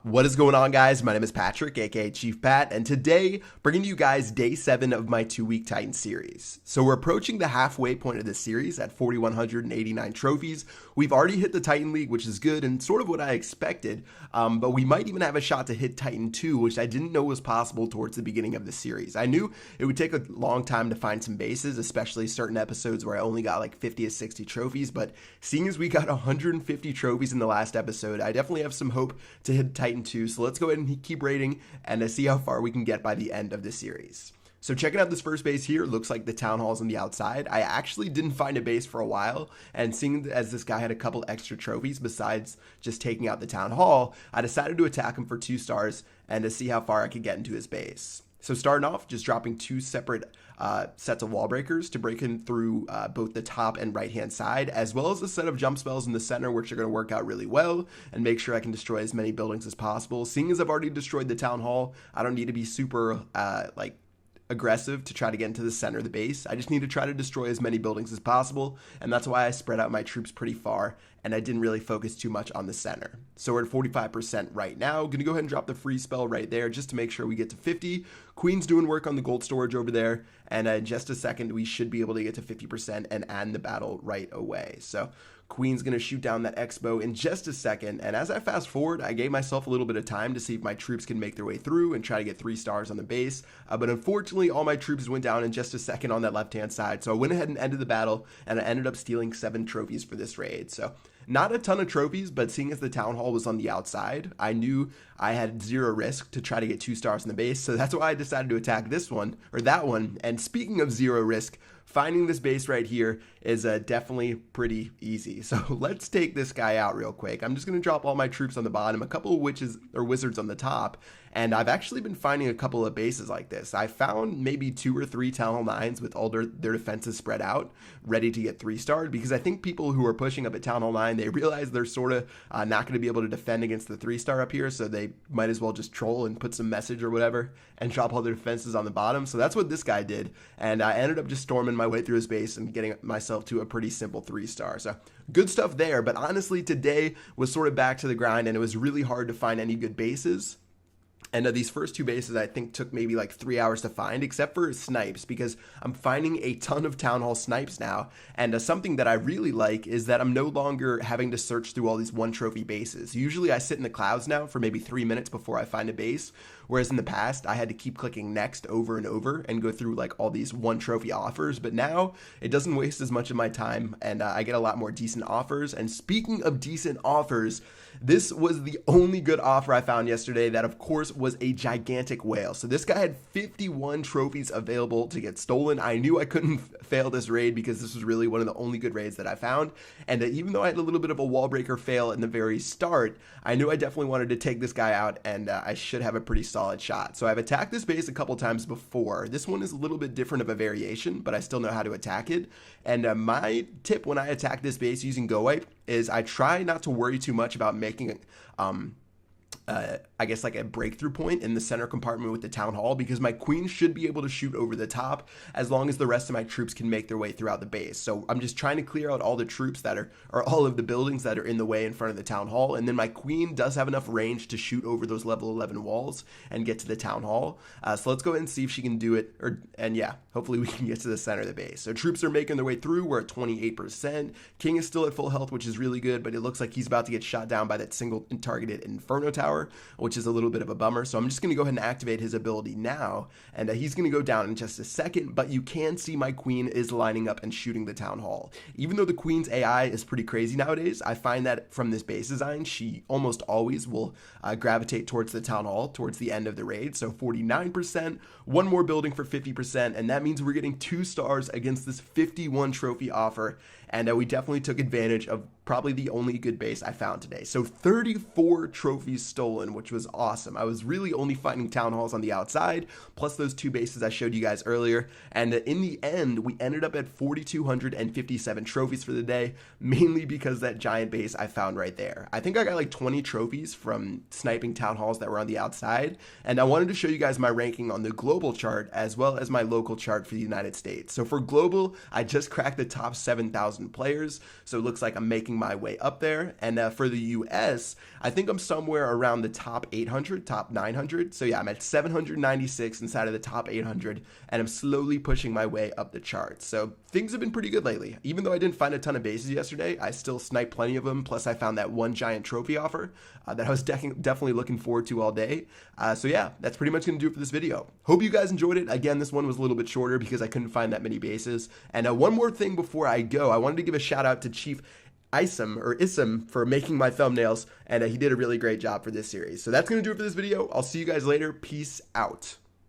What is going on, guys? My name is Patrick, aka Chief Pat, and today bringing you guys day 7 of my 2-week Titan series. So we're approaching the halfway point of this series at 4,189 trophies. We've already hit the Titan League, which is good and sort of what I expected, but we might even have a shot to hit Titan 2, which I didn't know was possible towards the beginning of the series. I knew it would take a long time to find some bases, especially certain episodes where I only got like 50 to 60 trophies, but seeing as we got 150 trophies in the last episode, I definitely have some hope to hit Titan 2, so let's go ahead and keep rating and see how far we can get by the end of the series. So checking out this first base here, looks like the Town Hall's on the outside. I actually didn't find a base for a while, and seeing as this guy had a couple extra trophies besides just taking out the Town Hall, I decided to attack him for 2 stars and to see how far I could get into his base. So starting off, just dropping 2 separate sets of wall breakers to break in through both the top and right-hand side, as well as a set of jump spells in the center, which are going to work out really well and make sure I can destroy as many buildings as possible. Seeing as I've already destroyed the Town Hall, I don't need to be super, aggressive to try to get into the center of the base. I just need to try to destroy as many buildings as possible, and that's why I spread out my troops pretty far, and I didn't really focus too much on the center. So we're at 45% right now. Gonna go ahead and drop the free spell right there just to make sure we get to 50. Queen's doing work on the gold storage over there, and in just a second we should be able to get to 50% and end the battle right away. So Queen's going to shoot down that X-Bow in just a second, and as I fast forward, I gave myself a little bit of time to see if my troops can make their way through and try to get 3 stars on the base, but unfortunately all my troops went down in just a second on that left-hand side, so I went ahead and ended the battle, and I ended up stealing 7 trophies for this raid. So not a ton of trophies, but seeing as the Town Hall was on the outside, I knew I had 0 risk to try to get 2 stars on the base, so that's why I decided to attack this one, or that one, and speaking of 0 risk, finding this base right here is definitely pretty easy. So let's take this guy out real quick. I'm just going to drop all my troops on the bottom, a couple of witches or wizards on the top, and I've actually been finding a couple of bases like this. I found maybe 2 or 3 Town Hall 9s with all their defenses spread out, ready to get 3 stars, because I think people who are pushing up at Town Hall 9, they realize they're sort of not going to be able to defend against the 3-star up here, so they might as well just troll and put some message or whatever and drop all their defenses on the bottom. So that's what this guy did, and I ended up just storming my way through his base and getting myself to a pretty simple 3-star. So good stuff there, but honestly today was sort of back to the grind, and it was really hard to find any good bases. And these first 2 bases I think took maybe like 3 hours to find, except for snipes, because I'm finding a ton of Town Hall snipes now. And something that I really like is that I'm no longer having to search through all these 1 trophy bases. Usually I sit in the clouds now for maybe 3 minutes before I find a base, whereas in the past I had to keep clicking next over and over and go through like all these 1 trophy offers. But now it doesn't waste as much of my time, and I get a lot more decent offers. And speaking of decent offers, this was the only good offer I found yesterday. That of course was a gigantic whale. So this guy had 51 trophies available to get stolen. I knew I couldn't fail this raid because this was really one of the only good raids that I found. And even though I had a little bit of a wall breaker fail in the very start, I knew I definitely wanted to take this guy out, and I should have a pretty solid shot. So I've attacked this base a couple times before. This one is a little bit different of a variation, but I still know how to attack it. And my tip when I attack this base using Go Wipe is I try not to worry too much about making I guess like a breakthrough point in the center compartment with the Town Hall, because my queen should be able to shoot over the top as long as the rest of my troops can make their way throughout the base. So I'm just trying to clear out all the troops that are, or all of the buildings that are in the way in front of the Town Hall, and then my queen does have enough range to shoot over those level 11 walls and get to the Town Hall. So let's go ahead and see if she can do it, and yeah, hopefully we can get to the center of the base. So troops are making their way through. We're at 28%. King is still at full health, which is really good, but it looks like he's about to get shot down by that single targeted Inferno Tower, which is a little bit of a bummer. So I'm just going to go ahead and activate his ability now, and he's going to go down in just a second, but you can see my queen is lining up and shooting the Town Hall. Even though the queen's AI is pretty crazy nowadays, I find that from this base design, she almost always will gravitate towards the Town Hall towards the end of the raid. So 49%, 1 more building for 50%, and that means we're getting 2 stars against this 51 trophy offer, and we definitely took advantage of probably the only good base I found today. So 34 trophies stolen, which was awesome. I was really only finding Town Halls on the outside, plus those 2 bases I showed you guys earlier, and in the end, we ended up at 4,257 trophies for the day, mainly because that giant base I found right there. I think I got like 20 trophies from sniping Town Halls that were on the outside, and I wanted to show you guys my ranking on the global chart as well as my local chart for the United States. So for global, I just cracked the top 7,000 1,000 players. So it looks like I'm making my way up there. And for the US, I think I'm somewhere around the top 800, top 900. So yeah, I'm at 796 inside of the top 800, and I'm slowly pushing my way up the charts. So things have been pretty good lately. Even though I didn't find a ton of bases yesterday, I still sniped plenty of them. Plus I found that one giant trophy offer that I was definitely looking forward to all day. So yeah, that's pretty much going to do it for this video. Hope you guys enjoyed it. Again, this one was a little bit shorter because I couldn't find that many bases. And one more thing before I go, I wanted to give a shout out to Chief Isam for making my thumbnails, and he did a really great job for this series. So that's going to do it for this video. I'll see you guys later. Peace out.